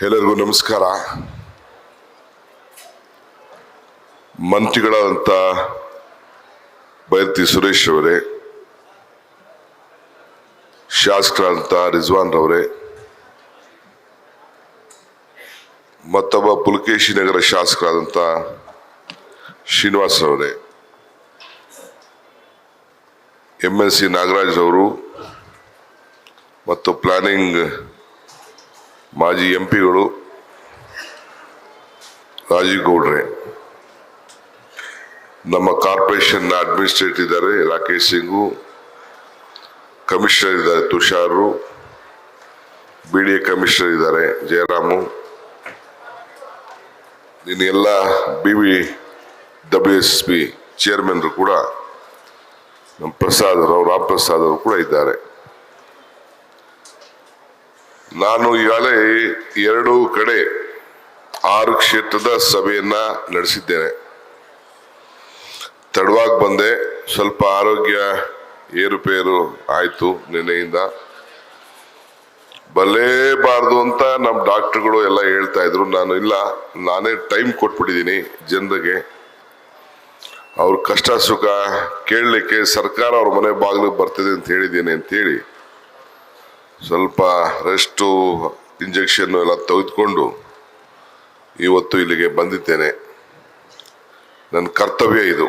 ಎಲ್ಲರಿಗೂ ನಮಸ್ಕಾರ. ಮಂತ್ರಿಗಳಾದಂಥ ಬೈರತಿ ಸುರೇಶ್ ಅವರೇ, ಶಾಸಕರಾದಂಥ ರಿಜ್ವಾನ್ ರವರೇ, ಮತ್ತೊಬ್ಬ ಪುಲಕೇಶಿ ನಗರ ಶಾಸಕರಾದಂಥ ಶ್ರೀನಿವಾಸ್ ರವರೇ, MLC ನಾಗರಾಜ್ ಅವರು ಮತ್ತು ಪ್ಲಾನಿಂಗ್ ಮಾಜಿ MP ಗಳು ರಾಜೀವ್ ಗೌಡ್ರೆ, ನಮ್ಮ ಕಾರ್ಪೊರೇಷನ್ ಅಡ್ಮಿನಿಸ್ಟ್ರೇಟರ್ ಇದ್ದಾರೆ ರಾಕೇಶ್ ಸಿಂಗು, ಕಮಿಷನರ್ ಇದ್ದಾರೆ ತುಷಾರು, BDA ಕಮಿಷನರ್ ಇದ್ದಾರೆ ಜಯರಾಮು, ಇನ್ನೆಲ್ಲ BBWSP ಚೇರ್ಮನ್ರು ಕೂಡ ನಮ್ಮ ಪ್ರಸಾದ್ ರಾಮ್ ಪ್ರಸಾದ್ ಅವರು ಕೂಡ ಇದ್ದಾರೆ. ನಾನು ಈಗಾಗಲೇ 2 ಕಡೆ 6 ಕ್ಷೇತ್ರದ ಸಭೆಯನ್ನ ನಡೆಸಿದ್ದೇನೆ. ತಡವಾಗಿ ಬಂದೆ, ಸ್ವಲ್ಪ ಆರೋಗ್ಯ ಏರುಪೇರು ಆಯ್ತು. ನಿನ್ನೆಯಿಂದ ಬರಲೇಬಾರ್ದು ಅಂತ ನಮ್ಮ ಡಾಕ್ಟರ್ಗಳು ಎಲ್ಲ ಹೇಳ್ತಾ ಇದ್ರು. ನಾನೇ ಟೈಮ್ ಕೊಟ್ಬಿಟ್ಟಿದ್ದೀನಿ ಜನರಿಗೆ. ಅವ್ರ ಕಷ್ಟ ಸುಖ ಕೇಳಲಿಕ್ಕೆ ಸರ್ಕಾರ ಅವ್ರ ಮನೆ ಬಾಗಿಲಿಗೆ ಬರ್ತದೆ ಅಂತ ಹೇಳಿದ್ದೇನೆ ಅಂತೇಳಿ ಸ್ವಲ್ಪ ರೆಸ್ಟು ಇಂಜೆಕ್ಷನ್ ಎಲ್ಲ ತೆಗೆದುಕೊಂಡು ಇವತ್ತು ಇಲ್ಲಿಗೆ ಬಂದಿದ್ದೇನೆ. ನನ್ನ ಕರ್ತವ್ಯ ಇದು.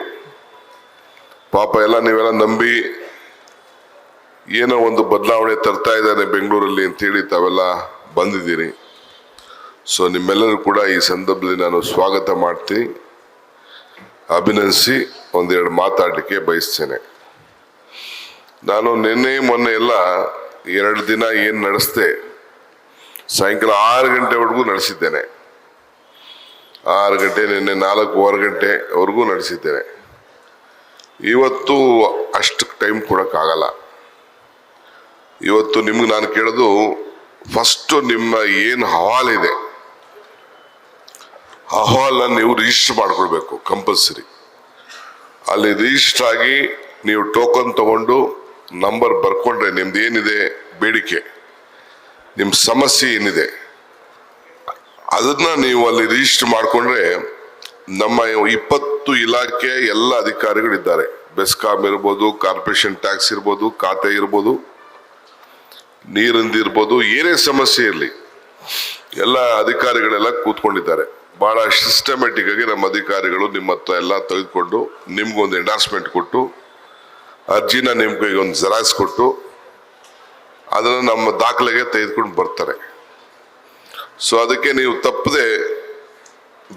ಪಾಪ ಎಲ್ಲ ನೀವೆಲ್ಲ ನಂಬಿ ಏನೋ ಒಂದು ಬದಲಾವಣೆ ತರ್ತಾ ಇದ್ದಾನೆ ಬೆಂಗಳೂರಲ್ಲಿ ಅಂತೇಳಿ ತಾವೆಲ್ಲ ಬಂದಿದ್ದೀರಿ. ಸೊ ನಿಮ್ಮೆಲ್ಲರೂ ಕೂಡ ಈ ಸಂದರ್ಭದಲ್ಲಿ ನಾನು ಸ್ವಾಗತ ಮಾಡ್ತೀನಿ, ಅಭಿನಂದಿಸಿ ಒಂದೆರಡು ಮಾತಾಡಲಿಕ್ಕೆ ಬಯಸ್ತೇನೆ. ನಾನು ನಿನ್ನೆ ಮೊನ್ನೆ ಎಲ್ಲ 2 ದಿನ ಏನು ನಡೆಸ್ದೆ, ಸಾಯಂಕಾಲ 6 ಗಂಟೆವರೆಗೂ ನಡೆಸಿದ್ದೇನೆ. 6 ಗಂಟೆ, ನಿನ್ನೆ 4:15 ಗಂಟೆವರೆಗೂ ನಡೆಸಿದ್ದೇನೆ. ಇವತ್ತು ಅಷ್ಟು ಟೈಮ್ ಕೊಡೋಕ್ಕಾಗಲ್ಲ. ಇವತ್ತು ನಿಮ್ಗೆ ನಾನು ಕೇಳೋದು, ಫಸ್ಟು ನಿಮ್ಮ ಏನು ಅಹವಾಲಿದೆ ಅಹವಾಲನ್ನ ನೀವು ರಿಜಿಸ್ಟರ್ ಮಾಡ್ಕೊಳ್ಬೇಕು ಕಂಪಲ್ಸರಿ. ಅಲ್ಲಿ ರಿಜಿಸ್ಟರ್ ಆಗಿ ನೀವು ಟೋಕನ್ ತಗೊಂಡು ನಂಬರ್ ಬರ್ಕೊಂಡ್ರೆ ನಿಮ್ದು ಏನಿದೆ ಬೇಡಿಕೆ, ನಿಮ್ಮ ಸಮಸ್ಯೆ ಏನಿದೆ ಅದನ್ನ ನೀವು ಅಲ್ಲಿ ರಿಜಿಸ್ಟರ್ ಮಾಡಿಕೊಂಡ್ರೆ ನಮ್ಮ 20 ಇಲಾಖೆ ಎಲ್ಲ ಅಧಿಕಾರಿಗಳಿದ್ದಾರೆ. ಬೆಸ್ಕಾಂ ಇರ್ಬೋದು, ಕಾರ್ಪೊರೇಷನ್ ಟ್ಯಾಕ್ಸ್ ಇರ್ಬೋದು, ಖಾತೆ ಇರ್ಬೋದು, ನೀರಿಂದು ಇರ್ಬೋದು, ಏನೇ ಸಮಸ್ಯೆ ಇರಲಿ ಎಲ್ಲ ಅಧಿಕಾರಿಗಳೆಲ್ಲ ಕೂತ್ಕೊಂಡಿದ್ದಾರೆ. ಬಹಳ ಸಿಸ್ಟಮ್ಯಾಟಿಕ್ ಆಗಿ ನಮ್ಮ ಅಧಿಕಾರಿಗಳು ನಿಮ್ಮ ಹತ್ರ ಎಲ್ಲ ತೆಗೆದುಕೊಂಡು ನಿಮ್ಗೊಂದು ಎಂಡಾರ್ಸ್ಮೆಂಟ್ ಕೊಟ್ಟು, ಅರ್ಜಿನ ನಿಮ್ಗೆ ಒಂದು ಜೆರಾಕ್ಸ್ ಕೊಟ್ಟು ಅದನ್ನು ನಮ್ಮ ದಾಖಲೆಗೆ ತೆಗೆದುಕೊಂಡು ಬರ್ತಾರೆ. ಸೊ ಅದಕ್ಕೆ ನೀವು ತಪ್ಪದೆ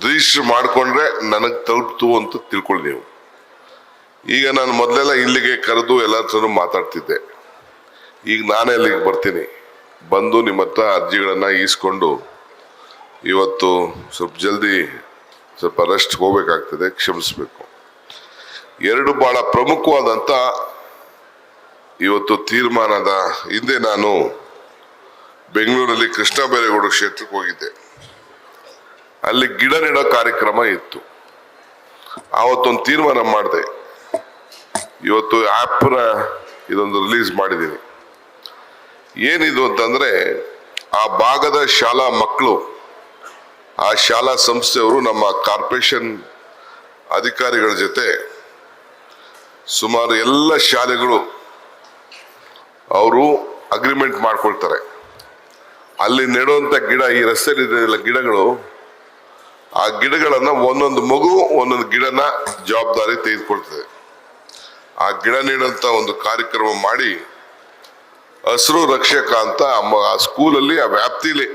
ರಿಜಿಸ್ಟರ್ ಮಾಡಿಕೊಂಡ್ರೆ ನನಗೆ ತಲುಪ್ತು ಅಂತ ತಿಳ್ಕೊಳ್ಳಿ ನೀವು. ಈಗ ನಾನು ಮೊದಲೆಲ್ಲ ಇಲ್ಲಿಗೆ ಕರೆದು ಎಲ್ಲ ಹತ್ರನೂ ಮಾತಾಡ್ತಿದ್ದೆ. ಈಗ ನಾನೇ ಅಲ್ಲಿಗೆ ಬರ್ತೀನಿ, ಬಂದು ನಿಮ್ಮ ಹತ್ರ ಅರ್ಜಿಗಳನ್ನು ಈಸ್ಕೊಂಡು ಇವತ್ತು ಸ್ವಲ್ಪ ಜಲ್ದಿ ಸ್ವಲ್ಪ ರೆಸ್ಟ್ ಹೋಗ್ಬೇಕಾಗ್ತದೆ, ಕ್ಷಮಿಸ್ಬೇಕು. 2 ಬಹಳ ಪ್ರಮುಖವಾದಂಥ ಇವತ್ತು ತೀರ್ಮಾನದ ಹಿಂದೆ ನಾನು ಬೆಂಗಳೂರಲ್ಲಿ ಕೃಷ್ಣ ಬೈರೇಗೌಡ ಕ್ಷೇತ್ರಕ್ಕೆ ಹೋಗಿದ್ದೆ. ಅಲ್ಲಿ ಗಿಡ ನೆಡೋ ಕಾರ್ಯಕ್ರಮ ಇತ್ತು. ಆವತ್ತೊಂದು ತೀರ್ಮಾನ ಮಾಡಿದೆ. ಇವತ್ತು ಆ್ಯಪ್ನ ಇದೊಂದು ರಿಲೀಸ್ ಮಾಡಿದ್ದೀನಿ. ಏನಿದು ಅಂತಂದ್ರೆ, ಆ ಭಾಗದ ಶಾಲಾ ಮಕ್ಕಳು, ಆ ಶಾಲಾ ಸಂಸ್ಥೆಯವರು ನಮ್ಮ ಕಾರ್ಪೊರೇಷನ್ ಅಧಿಕಾರಿಗಳ ಜೊತೆ ಸುಮಾರು ಎಲ್ಲ ಶಾಲೆಗಳು ಅವರು ಅಗ್ರಿಮೆಂಟ್ ಮಾಡ್ಕೊಳ್ತಾರೆ. ಅಲ್ಲಿ ನೆಡುವಂಥ ಗಿಡ, ಈ ರಸ್ತೆಯಲ್ಲಿದ್ದ ಗಿಡಗಳು, ಆ ಗಿಡಗಳನ್ನ ಒಂದೊಂದು ಮಗು ಒಂದೊಂದು ಗಿಡನ ಜವಾಬ್ದಾರಿ ತೆಗೆದುಕೊಳ್ತದೆ. ಆ ಗಿಡ ನೆಡುವಂಥ ಒಂದು ಕಾರ್ಯಕ್ರಮ ಮಾಡಿ ಹಸಿರು ರಕ್ಷಕ ಅಂತ ಆ ಸ್ಕೂಲಲ್ಲಿ, ಆ ವ್ಯಾಪ್ತಿಲಿ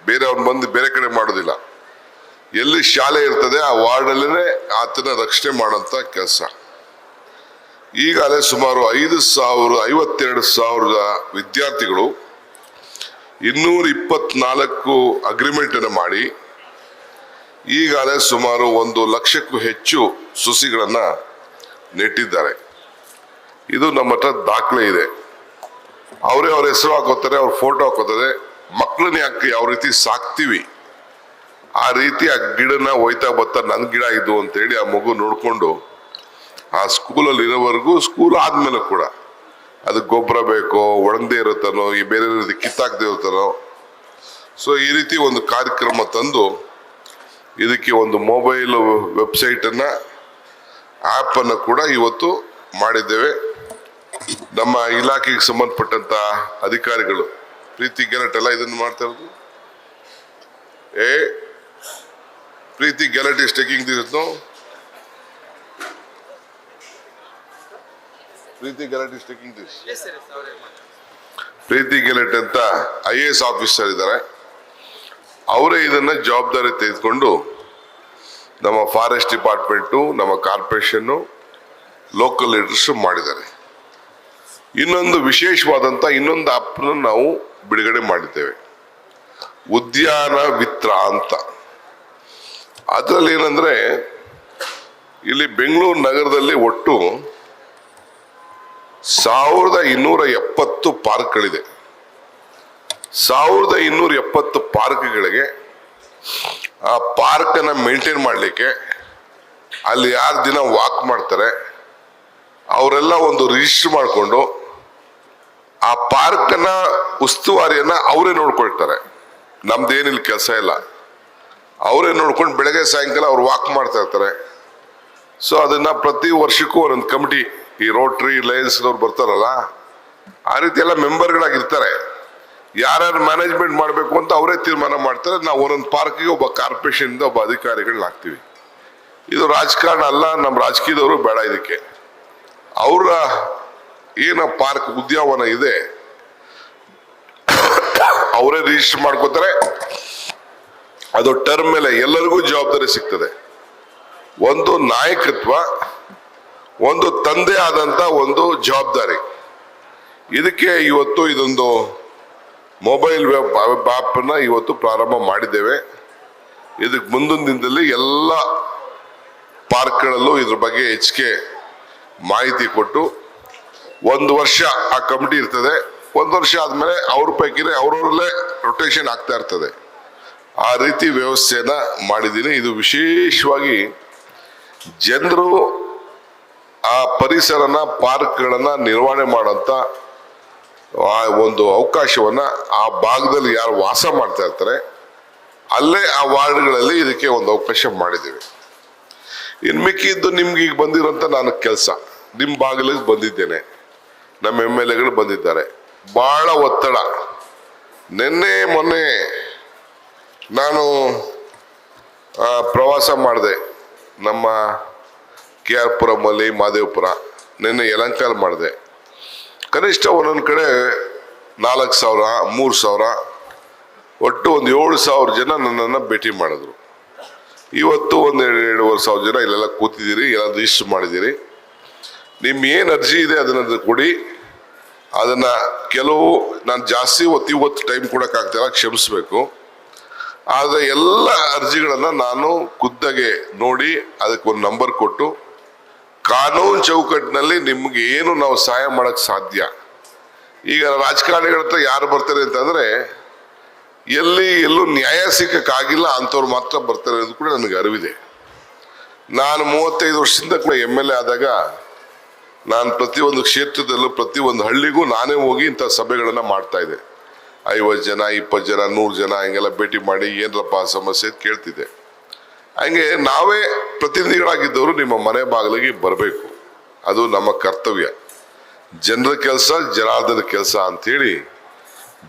ಬೇರೆ ಅವ್ರು ಬಂದು ಬೇರೆ ಕಡೆ ಮಾಡೋದಿಲ್ಲ. ಎಲ್ಲಿ ಶಾಲೆ ಇರ್ತದೆ ಆ ವಾರ್ಡಲ್ಲೇ ಆತನ ರಕ್ಷಣೆ ಮಾಡೋಂಥ ಕೆಲಸ. ಈಗಾಗಲೇ ಸುಮಾರು 52,000 ವಿದ್ಯಾರ್ಥಿಗಳು 224 ಅಗ್ರಿಮೆಂಟ್ ಅನ್ನು ಮಾಡಿ ಈಗಾಗಲೇ ಸುಮಾರು 1 ಲಕ್ಷಕ್ಕೂ ಹೆಚ್ಚು ಸುಸಿಗಳನ್ನ ನೆಟ್ಟಿದ್ದಾರೆ. ಇದು ನಮ್ಮ ಹತ್ರ ದಾಖಲೆ ಇದೆ. ಅವರೇ ಅವ್ರ ಹೆಸರು ಹಾಕೋತಾರೆ, ಅವ್ರ ಫೋಟೋ ಹಾಕೋತಾರೆ. ಮಕ್ಕಳನ್ನ ಯಾಕೆ ಯಾವ ರೀತಿ ಸಾಕ್ತಿವಿ ಆ ರೀತಿ ಆ ಗಿಡನ ಒಯ್ತಾ ಬರ್ತಾ ನನ್ನ ಗಿಡ ಇದು ಅಂತೇಳಿ ಆ ಮಗು ನೋಡ್ಕೊಂಡು ಆ ಸ್ಕೂಲಲ್ಲಿ ಇರೋವರೆಗೂ, ಸ್ಕೂಲ್ ಆದ್ಮೇಲೆ ಕೂಡ ಅದಕ್ಕೆ ಗೊಬ್ಬರ ಬೇಕೋ, ಒಣಗದೆ ಇರುತ್ತಾನೋ, ಈ ಬೇರೆ ಕಿತ್ತಾಕದೆ ಇರ್ತಾನೋ, ಸೊ ಈ ರೀತಿ ಒಂದು ಕಾರ್ಯಕ್ರಮ ತಂದು ಇದಕ್ಕೆ ಒಂದು ಮೊಬೈಲ್ ವೆಬ್ಸೈಟನ್ನು ಆ್ಯಪನ್ನು ಕೂಡ ಇವತ್ತು ಮಾಡಿದ್ದೇವೆ. ನಮ್ಮ ಇಲಾಖೆಗೆ ಸಂಬಂಧಪಟ್ಟಂತ ಅಧಿಕಾರಿಗಳು ಪ್ರೀತಿ ಗೆಲಟ್ ಎಲ್ಲ ಇದನ್ನು ಮಾಡ್ತಾ ಇರೋದು. Preethi Gehlot is taking this. No, Preethi Gehlot is taking this. Preethi Gehlot ಅಂತ IAS ಆಫೀಸರ್ ಇದ್ದಾರೆ. ಅವರೇ ಇದನ್ನ ಜವಾಬ್ದಾರಿ ತೆಗೆದುಕೊಂಡು ನಮ್ಮ ಫಾರೆಸ್ಟ್ ಡಿಪಾರ್ಟ್ಮೆಂಟು, ನಮ್ಮ ಕಾರ್ಪೊರೇಷನ್ನು, ಲೋಕಲ್ ಲೀಡರ್ಸ್ ಮಾಡಿದ್ದಾರೆ. ಇನ್ನೊಂದು ವಿಶೇಷವಾದಂಥ ಇನ್ನೊಂದು ಆ್ಯಪ್ನ ನಾವು ಬಿಡುಗಡೆ ಮಾಡಿದ್ದೇವೆ, ಉದ್ಯಾನ ಮಿತ್ರ ಅಂತ. ಅದರಲ್ಲಿ ಏನಂದ್ರೆ ಇಲ್ಲಿ ಬೆಂಗಳೂರು ನಗರದಲ್ಲಿ ಒಟ್ಟು 1270 ಪಾರ್ಕ್ಗಳಿದೆ. 1270 ಪಾರ್ಕ್ಗಳಿಗೆ ಆ ಪಾರ್ಕನ್ನು ಮೇಂಟೈನ್ ಮಾಡಲಿಕ್ಕೆ ಅಲ್ಲಿ ಯಾರು ದಿನ ವಾಕ್ ಮಾಡ್ತಾರೆ ಅವರೆಲ್ಲ ಒಂದು ರಿಜಿಸ್ಟರ್ ಮಾಡಿಕೊಂಡು ಆ ಪಾರ್ಕನ್ನ ಉಸ್ತುವಾರಿಯನ್ನ ಅವರೇ ನೋಡ್ಕೊಳ್ತಾರೆ. ನಮ್ದೇನಿಲ್ಲ ಕೆಲಸ ಇಲ್ಲ, ಅವರೇ ನೋಡ್ಕೊಂಡು ಬೆಳಗ್ಗೆ ಸಾಯಂಕಾಲ ಅವ್ರು ವಾಕ್ ಮಾಡ್ತಾ ಇರ್ತಾರೆ. ಸೊ ಅದನ್ನ ಪ್ರತಿ ವರ್ಷಕ್ಕೂ ಒಂದೊಂದು ಕಮಿಟಿ, ಈ ರೋಟ್ರಿ ಲಯನ್ಸ್ ಅವ್ರು ಬರ್ತಾರಲ್ಲ, ಆ ರೀತಿ ಎಲ್ಲ ಮೆಂಬರ್ಗಳಾಗಿರ್ತಾರೆ. ಯಾರ್ಯಾರು ಮ್ಯಾನೇಜ್ಮೆಂಟ್ ಮಾಡಬೇಕು ಅಂತ ಅವರೇ ತೀರ್ಮಾನ ಮಾಡ್ತಾರೆ. ನಾವು ಒಂದೊಂದು ಪಾರ್ಕಿಗೆ ಒಬ್ಬ ಕಾರ್ಪೊರೇಷನ್ ಇಂದ ಒಬ್ಬ ಅಧಿಕಾರಿಗಳನ್ನ ಹಾಕ್ತೀವಿ. ಇದು ರಾಜಕಾರಣ ಅಲ್ಲ, ನಮ್ಮ ರಾಜಕೀಯದವರು ಬೇಡ ಇದಕ್ಕೆ. ಅವರ ಏನ ಪಾರ್ಕ್ ಉದ್ಯಾನವನ ಇದೆ ಅವರೇ ರಿಜಿಸ್ಟರ್ ಮಾಡ್ಕೋತಾರೆ. ಅದು ಟರ್ಮ್ ಮೇಲೆ ಎಲ್ಲರಿಗೂ ಜವಾಬ್ದಾರಿ ಸಿಗ್ತದೆ. ಒಂದು ನಾಯಕತ್ವ, ಒಂದು ತಂದೆ ಆದಂತ ಒಂದು ಜವಾಬ್ದಾರಿ. ಇದಕ್ಕೆ ಇವತ್ತು ಇದೊಂದು ಮೊಬೈಲ್ ವೆಬ್ ಆ್ಯಪನ್ನು ಇವತ್ತು ಪ್ರಾರಂಭ ಮಾಡಿದ್ದೇವೆ. ಇದಕ್ಕೆ ಮುಂದಿನ ದಿನದಲ್ಲಿ ಎಲ್ಲ ಪಾರ್ಕ್ಗಳಲ್ಲೂ ಇದ್ರ ಬಗ್ಗೆ ಹೆಚ್ಚಿಗೆ ಮಾಹಿತಿ ಕೊಟ್ಟು 1 ವರ್ಷ ಆ ಕಮಿಟಿ ಇರ್ತದೆ. 1 ವರ್ಷ ಆದ್ಮೇಲೆ ಅವ್ರ ಪೈಕಿನೇ ಅವ್ರವ್ರಲ್ಲೇ ರೊಟೇಷನ್ ಆಗ್ತಾ ಇರ್ತದೆ. ಆ ರೀತಿ ವ್ಯವಸ್ಥೆಯನ್ನ ಮಾಡಿದ್ದೀನಿ. ಇದು ವಿಶೇಷವಾಗಿ ಜನರು ಆ ಪರಿಸರನ, ಪಾರ್ಕ್ಗಳನ್ನ ನಿರ್ವಹಣೆ ಮಾಡೋಂಥ ಒಂದು ಅವಕಾಶವನ್ನ ಆ ಭಾಗದಲ್ಲಿ ಯಾರು ವಾಸ ಮಾಡ್ತಾ ಇರ್ತಾರೆ ಅಲ್ಲೇ ಆ ವಾರ್ಡ್ಗಳಲ್ಲಿ ಇದಕ್ಕೆ ಒಂದು ಅವಕಾಶ ಮಾಡಿದ್ದೇವೆ. ಇನ್ನು ಮಿಕ್ಕಿದ್ದು ನಿಮ್ಗೆ ಈಗ ಬಂದಿರೋಂಥ ನಾನು ಕೆಲಸ, ನಿಮ್ಮ ಬಾಗಿಲಿಗೆ ಬಂದಿದ್ದೇನೆ, ನಮ್ಮ MLAಗಳು ಬಂದಿದ್ದಾರೆ. ಬಹಳ ಒತ್ತಡ. ನಿನ್ನೆ ಮೊನ್ನೆ ನಾನು ಪ್ರವಾಸ ಮಾಡಿದೆ. ನಮ್ಮ KR ಪುರಮಲ್ಲಿ, ಮಾದೇವಪುರ, ನಿನ್ನೆ ಯಲಂಕಾಲ್ ಮಾಡಿದೆ. ಕನಿಷ್ಠ ಒಂದೊಂದು ಕಡೆ 4,000, 3,000, ಒಟ್ಟು ಒಂದು 7,000 ಜನ ನನ್ನನ್ನು ಭೇಟಿ ಮಾಡಿದ್ರು. ಇವತ್ತು ಒಂದು 2,500 ಜನ ಇಲ್ಲೆಲ್ಲ ಕೂತಿದ್ದೀರಿ, ಎಲ್ಲ ರಿಜಿಸ್ಟರ್ ಮಾಡಿದ್ದೀರಿ. ನಿಮ್ ಏನು ಅರ್ಜಿ ಇದೆ ಅದನ್ನ ಕೊಡಿ. ಅದನ್ನ ಕೆಲವು ನಾನು ಜಾಸ್ತಿ ಇವತ್ತು ಟೈಮ್ ಕೊಡೋಕ್ಕಾಗ್ತಿಲ್ಲ, ಕ್ಷಮಿಸ್ಬೇಕು. ಆದರೆ ಎಲ್ಲ ಅರ್ಜಿಗಳನ್ನ ನಾನು ಖುದ್ದಾಗೆ ನೋಡಿ ಅದಕ್ಕೆ ಒಂದು ನಂಬರ್ ಕೊಟ್ಟು ಕಾನೂನು ಚೌಕಟ್ಟಿನಲ್ಲಿ ನಿಮ್ಗೆ ಏನು ನಾವು ಸಹಾಯ ಮಾಡಕ್ ಸಾಧ್ಯ. ಈಗ ರಾಜಕಾರಣಿಗಳ ಹತ್ರ ಯಾರು ಬರ್ತಾರೆ ಅಂತಂದ್ರೆ ಎಲ್ಲೂ ನ್ಯಾಯ ಸಿಕ್ಕಕ್ಕಾಗಿಲ್ಲ ಅಂಥವ್ರು ಮಾತ್ರ ಬರ್ತಾರೆ ಅನ್ನೋದು ಕೂಡ ನನಗೆ ಅರಿವಿದೆ. ನಾನು 35 ವರ್ಷದಿಂದ ಕೂಡ MLA ಆದಾಗ ನಾನು ಪ್ರತಿಯೊಂದು ಕ್ಷೇತ್ರದಲ್ಲೂ ಪ್ರತಿಯೊಂದು ಹಳ್ಳಿಗೂ ನಾನೇ ಹೋಗಿ ಇಂಥ ಸಭೆಗಳನ್ನ ಮಾಡ್ತಾ ಇದ್ದೆ. 50 ಜನ, 20 ಜನ, 100 ಜನ ಹಿಂಗೆಲ್ಲ ಭೇಟಿ ಮಾಡಿ ಏನರಪ್ಪ ಸಮಸ್ಯೆ ಕೇಳ್ತಿದ್ದೆ. ಹಂಗೆ ನಾವೇ ಪ್ರತಿನಿಧಿಗಳಾಗಿದ್ದವರು ನಿಮ್ಮ ಮನೆ ಬಾಗಿಲಿಗೆ ಬರಬೇಕು. ಅದು ನಮ್ಮ ಕರ್ತವ್ಯ. ಜನರ ಕೆಲಸ, ಜನಾರ್ದನ ಕೆಲಸ ಅಂಥೇಳಿ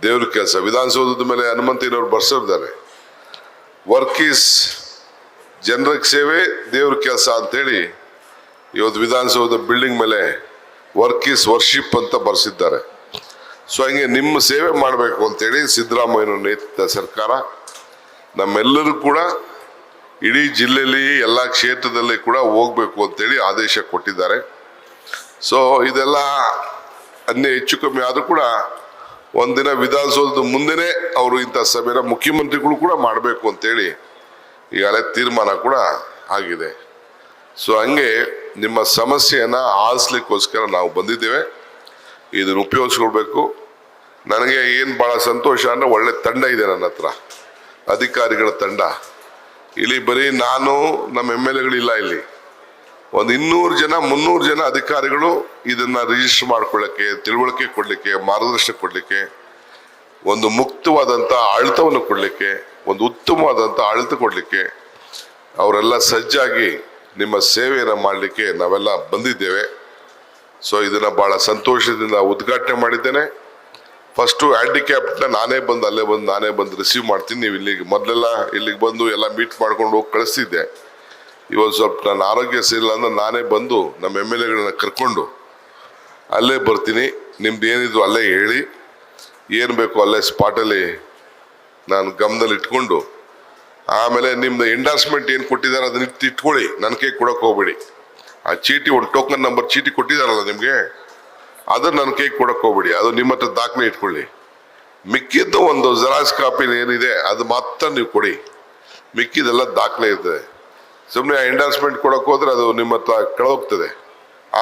ದೇವ್ರ ಕೆಲಸ. ವಿಧಾನಸೌಧದ ಮೇಲೆ ಹನುಮಂತಯ್ಯನವ್ರು ಬರ್ಸಿದ್ದಾರೆ, ವರ್ಕ್ ಈಸ್ ಜನರ ಸೇವೆ, ದೇವ್ರ ಕೆಲಸ ಅಂತೇಳಿ. ಇವತ್ತು ವಿಧಾನಸೌಧ ಬಿಲ್ಡಿಂಗ್ ಮೇಲೆ ವರ್ಕ್ ಈಸ್ ವರ್ಷಿಪ್ ಅಂತ ಬರ್ಸಿದ್ದಾರೆ. ಸೊ ಹಂಗೆ ನಿಮ್ಮ ಸೇವೆ ಮಾಡಬೇಕು ಅಂತೇಳಿ ಸಿದ್ದರಾಮಯ್ಯನ ನೇತೃತ್ವದ ಸರ್ಕಾರ ನಮ್ಮೆಲ್ಲರೂ ಕೂಡ ಇಡೀ ಜಿಲ್ಲೆಯಲ್ಲಿ ಎಲ್ಲ ಕ್ಷೇತ್ರದಲ್ಲಿ ಕೂಡ ಹೋಗ್ಬೇಕು ಅಂತೇಳಿ ಆದೇಶ ಕೊಟ್ಟಿದ್ದಾರೆ. ಸೊ ಇದೆಲ್ಲ ಅನ್ನೇ ಹೆಚ್ಚು ಕಮ್ಮಿ ಆದರೂ ಕೂಡ ಒಂದಿನ ವಿಧಾನಸೌಧದ ಮುಂದೆನೆ ಅವರು ಇಂಥ ಸಭೆನ ಮುಖ್ಯಮಂತ್ರಿಗಳು ಕೂಡ ಮಾಡಬೇಕು ಅಂತೇಳಿ ಈಗಾಗಲೇ ತೀರ್ಮಾನ ಕೂಡ ಆಗಿದೆ. ಸೊ ಹಂಗೆ ನಿಮ್ಮ ಸಮಸ್ಯೆಯನ್ನು ಆಲಿಸ್ಲಿಕ್ಕೋಸ್ಕರ ನಾವು ಬಂದಿದ್ದೇವೆ. ಇದನ್ನು ಉಪಯೋಗಿಸ್ಕೊಳ್ಬೇಕು. ನನಗೆ ಏನು ಭಾಳ ಸಂತೋಷ ಅಂದರೆ ಒಳ್ಳೆ ತಂಡ ಇದೆ ನನ್ನ ಹತ್ರ, ಅಧಿಕಾರಿಗಳ ತಂಡ. ಇಲ್ಲಿ ಬರೀ ನಾನು ನಮ್ಮ MLAಗಳಿಲ್ಲ, ಇಲ್ಲಿ ಒಂದು 200 ಜನ 300 ಜನ ಅಧಿಕಾರಿಗಳು ಇದನ್ನ ರಿಜಿಸ್ಟರ್ ಮಾಡ್ಕೊಳ್ಳಿಕ್ಕೆ, ತಿಳುವಳಿಕೆ ಕೊಡಲಿಕ್ಕೆ, ಮಾರ್ಗದರ್ಶನ ಕೊಡಲಿಕ್ಕೆ ಒಂದು ಮುಕ್ತವಾದಂಥ ಆಡಳಿತವನ್ನು ಕೊಡಲಿಕ್ಕೆ, ಒಂದು ಉತ್ತಮವಾದಂಥ ಆಡಳಿತ ಕೊಡಲಿಕ್ಕೆ ಅವರೆಲ್ಲ ಸಜ್ಜಾಗಿ ನಿಮ್ಮ ಸೇವೆಯನ್ನು ಮಾಡಲಿಕ್ಕೆ ನಾವೆಲ್ಲ ಬಂದಿದ್ದೇವೆ. ಸೊ ಇದನ್ನು ಭಾಳ ಸಂತೋಷದಿಂದ ಉದ್ಘಾಟನೆ ಮಾಡಿದ್ದೇನೆ. ಫಸ್ಟು ಹ್ಯಾಂಡಿಕ್ಯಾಪ್ನ ನಾನೇ ಬಂದು ರಿಸೀವ್ ಮಾಡ್ತೀನಿ. ನೀವು ಇಲ್ಲಿಗೆ ಮೊದಲೆಲ್ಲ ಇಲ್ಲಿಗೆ ಬಂದು ಎಲ್ಲ ಮೀಟ್ ಮಾಡ್ಕೊಂಡು ಹೋಗಿ ಕಳಿಸ್ತಿದ್ದೆ. ಇವತ್ತು ಸ್ವಲ್ಪ ನನ್ನ ಆರೋಗ್ಯ ಸರಿಯಿಲ್ಲ ಅಂದ್ರೆ ನಾನೇ ಬಂದು ನಮ್ಮ MLAಗಳನ್ನ ಕರ್ಕೊಂಡು ಅಲ್ಲೇ ಬರ್ತೀನಿ. ನಿಮ್ದು ಏನಿದ್ರು ಅಲ್ಲೇ ಹೇಳಿ, ಏನು ಬೇಕು ಅಲ್ಲೇ ಸ್ಪಾಟಲ್ಲಿ ನಾನು ಗಮನದಲ್ಲಿ ಇಟ್ಕೊಂಡು, ಆಮೇಲೆ ನಿಮ್ದು ಎಂಡಾರ್ಸ್ಮೆಂಟ್ ಏನು ಕೊಟ್ಟಿದ್ದಾರೆ ಅದನ್ನ ಇಟ್ಕೊಳ್ಳಿ, ನನ್ನ ಕೈ ಕೊಡೋಕೆ ಹೋಗ್ಬೇಡಿ. ಆ ಚೀಟಿ, ಒಂದು ಟೋಕನ್ ನಂಬರ್ ಚೀಟಿ ಕೊಟ್ಟಿದ್ದಾರಲ್ಲ ನಿಮಗೆ, ಅದನ್ನ ನನ್ನ ಕೈ ಕೊಡೋಕೆ ಹೋಗ್ಬೇಡಿ. ಅದು ನಿಮ್ಮ ಹತ್ರ ದಾಖಲೆ ಇಟ್ಕೊಳ್ಳಿ. ಮಿಕ್ಕಿದ್ದು ಒಂದು ಜೆರಾಕ್ಸ್ ಕಾಪಿ ಏನಿದೆ ಅದು ಮಾತ್ರ ನೀವು ಕೊಡಿ, ಮಿಕ್ಕಿದೆಲ್ಲ ದಾಖಲೆ ಇರ್ತದೆ. ಸುಮ್ಮನೆ ಎಂಡಾರ್ಸ್ಮೆಂಟ್ ಕೊಡೋಕೆ ಹೋದ್ರೆ ಅದು ನಿಮ್ಮ ಹತ್ರ ಕೆಳಗೋಗ್ತದೆ,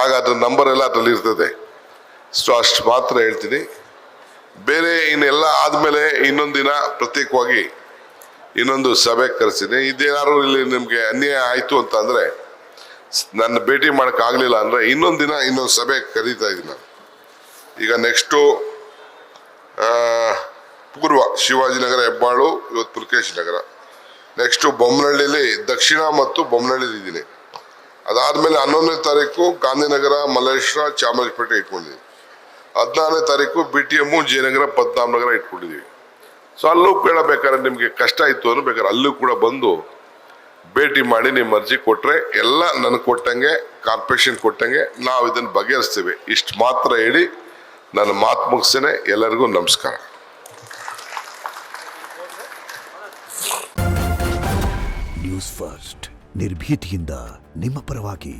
ಆಗ ಅದ್ರ ನಂಬರ್ ಎಲ್ಲ ಅದರಲ್ಲಿ ಇರ್ತದೆ. ಸೊ ಅಷ್ಟು ಮಾತ್ರ ಹೇಳ್ತೀನಿ. ಬೇರೆ ಇನ್ನೆಲ್ಲ ಆದಮೇಲೆ ಇನ್ನೊಂದು ದಿನ ಪ್ರತ್ಯೇಕವಾಗಿ ಇನ್ನೊಂದು ಸಭೆ ಕರೆಸಿದೆ. ಇದೇನಾದ್ರು ಇಲ್ಲಿ ನಿಮಗೆ ಅನ್ಯಾಯ ಆಯಿತು ಅಂತ ಅಂದರೆ, ನನ್ನ ಭೇಟಿ ಮಾಡೋಕ್ಕಾಗಲಿಲ್ಲ ಅಂದರೆ ಇನ್ನೊಂದು ದಿನ ಇನ್ನೊಂದು ಸಭೆ ಕರೀತಾ ಇದ್ದೀನಿ ನಾನು. ಈಗ ನೆಕ್ಸ್ಟು ಪೂರ್ವ ಶಿವಾಜಿನಗರ, ಹೆಬ್ಬಾಳು, ಇವತ್ತು ಪುಲಕೇಶಿ ನಗರ. ನೆಕ್ಸ್ಟು ಬೊಮ್ಮನಹಳ್ಳಿಯಲ್ಲಿ ದಕ್ಷಿಣ ಮತ್ತು ಬೊಮ್ಮನಹಳ್ಳಿ ಇದ್ದೀನಿ. ಅದಾದಮೇಲೆ 11ನೇ ತಾರೀಕು ಗಾಂಧಿನಗರ, ಮಲ್ಲೇಶ್ವರ, ಚಾಮರಾಜಪೇಟೆ ಇಟ್ಕೊಂಡಿದ್ದೀವಿ. 16ನೇ ತಾರೀಕು BTM, ಜಯನಗರ, ಪದ್ಮನಾಭನಗರ ಇಟ್ಕೊಂಡಿದ್ದೀವಿ. ಸೊ ಅಲ್ಲೂ ಕೂಡ ಬೇಕಾದ್ರೆ ನಿಮಗೆ ಕಷ್ಟ ಇತ್ತು ಅಂದ್ರೆ ಬೇಕಾದ್ರೆ ಅಲ್ಲೂ ಕೂಡ ಬಂದು ಭೇಟಿ ಮಾಡಿ ನಿಮ್ಮ ಅರ್ಜಿ ಕೊಟ್ಟರೆ ಎಲ್ಲ ನನಗೆ ಕೊಟ್ಟಂಗೆ, ಕಾರ್ಪೊರೇಷನ್ ಕೊಟ್ಟಂಗೆ ನಾವು ಇದನ್ನು ಬಗೆಹರಿಸ್ತೀವಿ. ಇಷ್ಟು ಮಾತ್ರ ಹೇಳಿ ನನ್ನ ಮಾತು ಮುಗಿಸ್ತೇನೆ. ಎಲ್ಲರಿಗೂ ನಮಸ್ಕಾರ. ನ್ಯೂಸ್ ಫಸ್ಟ್, ನಿರ್ಭೀತಿಯಿಂದ ನಿಮ್ಮ ಪರವಾಗಿ.